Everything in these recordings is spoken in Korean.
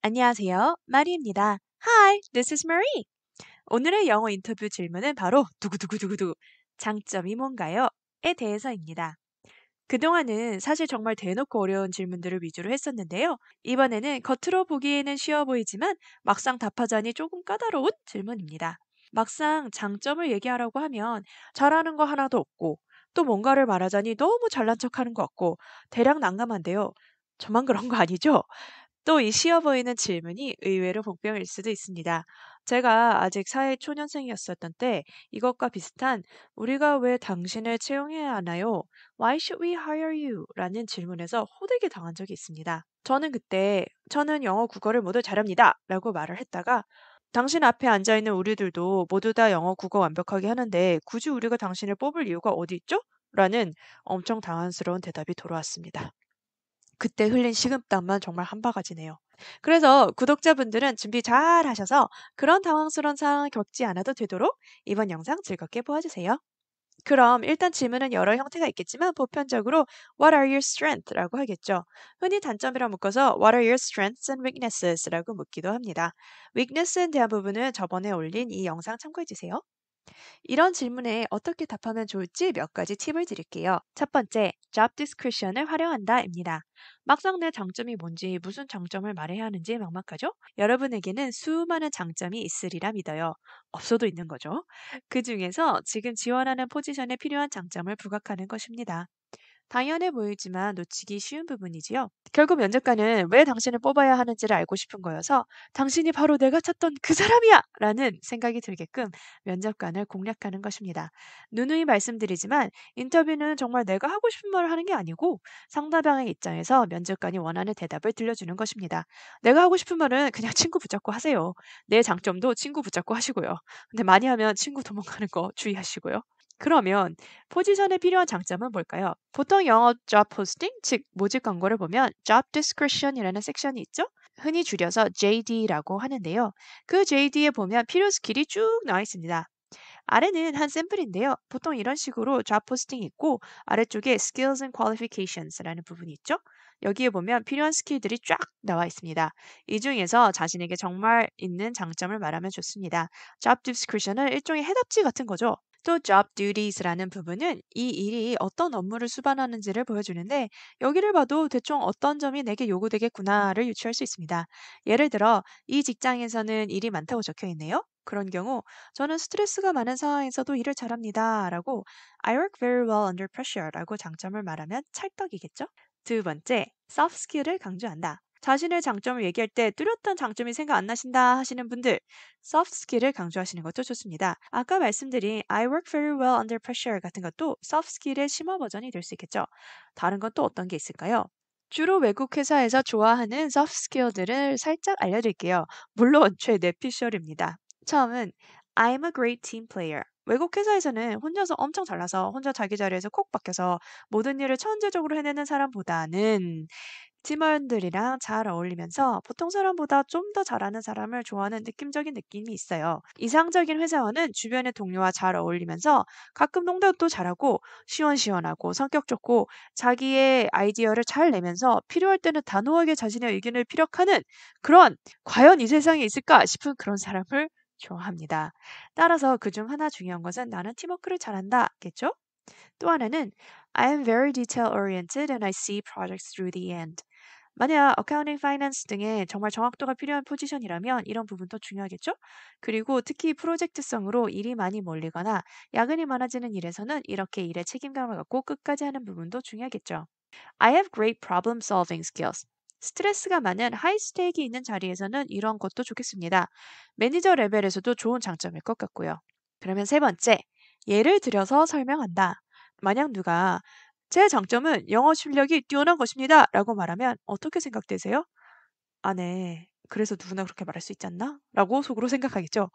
안녕하세요. 마리입니다. Hi, this is Marie. 오늘의 영어 인터뷰 질문은 바로 두구두구두구두 장점이 뭔가요? 에 대해서입니다. 그동안은 사실 정말 대놓고 어려운 질문들을 위주로 했었는데요. 이번에는 겉으로 보기에는 쉬워 보이지만 막상 답하자니 조금 까다로운 질문입니다. 막상 장점을 얘기하라고 하면 잘하는 거 하나도 없고 또 뭔가를 말하자니 너무 잘난 척하는 것 같고 대략 난감한데요. 저만 그런 거 아니죠? 또 이 쉬워 보이는 질문이 의외로 복병일 수도 있습니다. 제가 아직 사회 초년생이었었던 때 이것과 비슷한 "우리가 왜 당신을 채용해야 하나요? Why should we hire you?" 라는 질문에서 호되게 당한 적이 있습니다. 저는 그때 "저는 영어, 국어를 모두 잘합니다." 라고 말을 했다가 "당신 앞에 앉아 있는 우리들도 모두 다 영어, 국어 완벽하게 하는데 굳이 우리가 당신을 뽑을 이유가 어디 있죠?" 라는 엄청 당황스러운 대답이 돌아왔습니다. 그때 흘린 식은땀만 정말 한 바가지네요. 그래서 구독자분들은 준비 잘 하셔서 그런 당황스러운 상황을 겪지 않아도 되도록 이번 영상 즐겁게 보아주세요. 그럼 일단 질문은 여러 형태가 있겠지만 보편적으로 What are your strengths? 라고 하겠죠. 흔히 단점이라 묶어서 What are your strengths and weaknesses? 라고 묻기도 합니다. weakness에 대한 부분은 저번에 올린 이 영상 참고해주세요. 이런 질문에 어떻게 답하면 좋을지 몇 가지 팁을 드릴게요. 첫 번째, job description을 활용한다입니다. 막상 내 장점이 뭔지 무슨 장점을 말해야 하는지 막막하죠? 여러분에게는 수많은 장점이 있으리라 믿어요. 없어도 있는 거죠. 그 중에서 지금 지원하는 포지션에 필요한 장점을 부각하는 것입니다. 당연해 보이지만 놓치기 쉬운 부분이지요. 결국 면접관은 왜 당신을 뽑아야 하는지를 알고 싶은 거여서 당신이 바로 내가 찾던 그 사람이야! 라는 생각이 들게끔 면접관을 공략하는 것입니다. 누누이 말씀드리지만 인터뷰는 정말 내가 하고 싶은 말을 하는 게 아니고 상대방의 입장에서 면접관이 원하는 대답을 들려주는 것입니다. 내가 하고 싶은 말은 그냥 친구 붙잡고 하세요. 내 장점도 친구 붙잡고 하시고요. 근데 많이 하면 친구 도망가는 거 주의하시고요. 그러면 포지션에 필요한 장점은 뭘까요? 보통 영어 job posting, 즉 모집 광고를 보면 job description이라는 섹션이 있죠? 흔히 줄여서 JD라고 하는데요. 그 JD에 보면 필요 스킬이 쭉 나와 있습니다. 아래는 한 샘플인데요. 보통 이런 식으로 job posting이 있고 아래쪽에 skills and qualifications라는 부분이 있죠. 여기에 보면 필요한 스킬들이 쫙 나와 있습니다. 이 중에서 자신에게 정말 있는 장점을 말하면 좋습니다. job description은 일종의 해답지 같은 거죠. 또 job duties라는 부분은 이 일이 어떤 업무를 수반하는지를 보여주는데 여기를 봐도 대충 어떤 점이 내게 요구되겠구나를 유추할 수 있습니다. 예를 들어 이 직장에서는 일이 많다고 적혀 있네요. 그런 경우 저는 스트레스가 많은 상황에서도 일을 잘합니다. 라고 I work very well under pressure 라고 장점을 말하면 찰떡이겠죠? 두 번째, soft skill을 강조한다. 자신의 장점을 얘기할 때 뚜렷한 장점이 생각 안 나신다 하시는 분들, soft skill을 강조하시는 것도 좋습니다. 아까 말씀드린 I work very well under pressure 같은 것도 soft skill의 심화 버전이 될 수 있겠죠. 다른 건 또 어떤 게 있을까요? 주로 외국 회사에서 좋아하는 soft skill들을 살짝 알려드릴게요. 물론 최내피셜입니다. 처음은 I'm a great team player. 외국 회사에서는 혼자서 엄청 잘나서 혼자 자기 자리에서 콕 박혀서 모든 일을 천재적으로 해내는 사람보다는 팀원들이랑 잘 어울리면서 보통 사람보다 좀 더 잘하는 사람을 좋아하는 느낌적인 느낌이 있어요. 이상적인 회사원은 주변의 동료와 잘 어울리면서 가끔 농담도 잘하고 시원시원하고 성격 좋고 자기의 아이디어를 잘 내면서 필요할 때는 단호하게 자신의 의견을 피력하는 그런 과연 이 세상에 있을까 싶은 그런 사람을 좋아합니다. 따라서 그중 하나 중요한 것은 나는 팀워크를 잘한다겠죠? 또 하나는 I am very detail oriented and I see projects through the end. 만약 어카운팅, 파이낸스 등의 정말 정확도가 필요한 포지션이라면 이런 부분도 중요하겠죠? 그리고 특히 프로젝트성으로 일이 많이 몰리거나 야근이 많아지는 일에서는 이렇게 일에 책임감을 갖고 끝까지 하는 부분도 중요하겠죠. I have great problem solving skills. 스트레스가 많은 하이 스테이크 있는 자리에서는 이런 것도 좋겠습니다. 매니저 레벨에서도 좋은 장점일 것 같고요. 그러면 세 번째, 예를 들어서 설명한다. 만약 누가 제 장점은 영어 실력이 뛰어난 것입니다. 라고 말하면 어떻게 생각되세요? 아, 네. 그래서 누구나 그렇게 말할 수 있지 않나? 라고 속으로 생각하겠죠.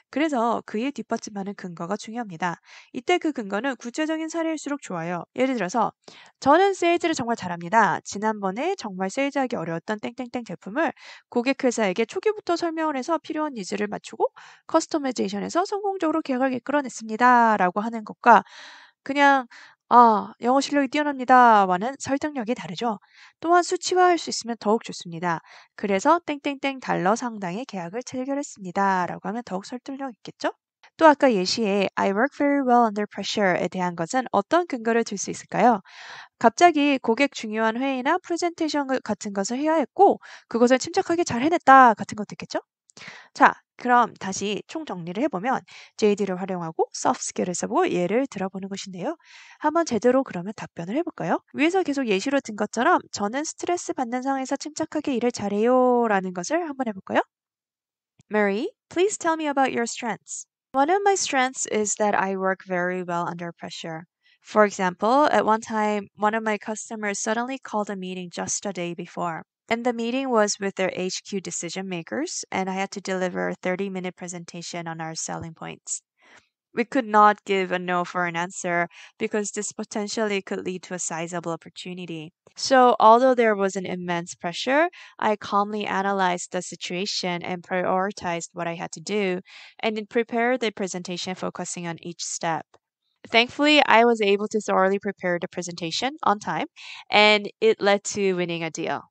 그래서 그에 뒷받침하는 근거가 중요합니다. 이때 그 근거는 구체적인 사례일수록 좋아요. 예를 들어서 저는 세일즈를 정말 잘합니다. 지난번에 정말 세일즈하기 어려웠던 땡땡땡 제품을 고객 회사에게 초기부터 설명을 해서 필요한 니즈를 맞추고 커스터마이제이션해서 성공적으로 계약을 이끌어냈습니다. 라고 하는 것과 그냥 아, 영어 실력이 뛰어납니다와는 설득력이 다르죠. 또한 수치화할 수 있으면 더욱 좋습니다. 그래서 땡땡땡 달러 상당의 계약을 체결했습니다. 라고 하면 더욱 설득력 있겠죠? 또 아까 예시에 I work very well under pressure에 대한 것은 어떤 근거를 들 수 있을까요? 갑자기 고객 중요한 회의나 프레젠테이션 같은 것을 해야 했고 그것을 침착하게 잘 해냈다 같은 것도 있겠죠? 자, 그럼 다시 총정리를 해보면 JD를 활용하고 soft skill을 써보고 예를 들어보는 것인데요. 한번 제대로 그러면 답변을 해볼까요? 위에서 계속 예시로 든 것처럼 저는 스트레스 받는 상황에서 침착하게 일을 잘해요 라는 것을 한번 해볼까요? Mary, please tell me about your strengths. One of my strengths is that I work very well under pressure. For example, at one time, one of my customers suddenly called a meeting just a day before. And the meeting was with their HQ decision makers, and I had to deliver a 30-minute presentation on our selling points. We could not give a no for an answer because this potentially could lead to a sizable opportunity. So, although there was an immense pressure, I calmly analyzed the situation and prioritized what I had to do, and then prepared the presentation focusing on each step. Thankfully, I was able to thoroughly prepare the presentation on time, and it led to winning a deal.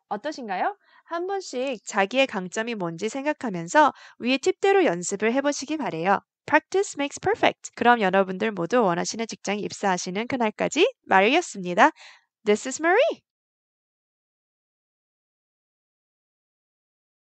어떠신가요? 한 번씩 자기의 강점이 뭔지 생각하면서 위의 팁대로 연습을 해보시기 바래요. Practice makes perfect. 그럼 여러분들 모두 원하시는 직장에 입사하시는 그날까지 마리였습니다. This is Marie.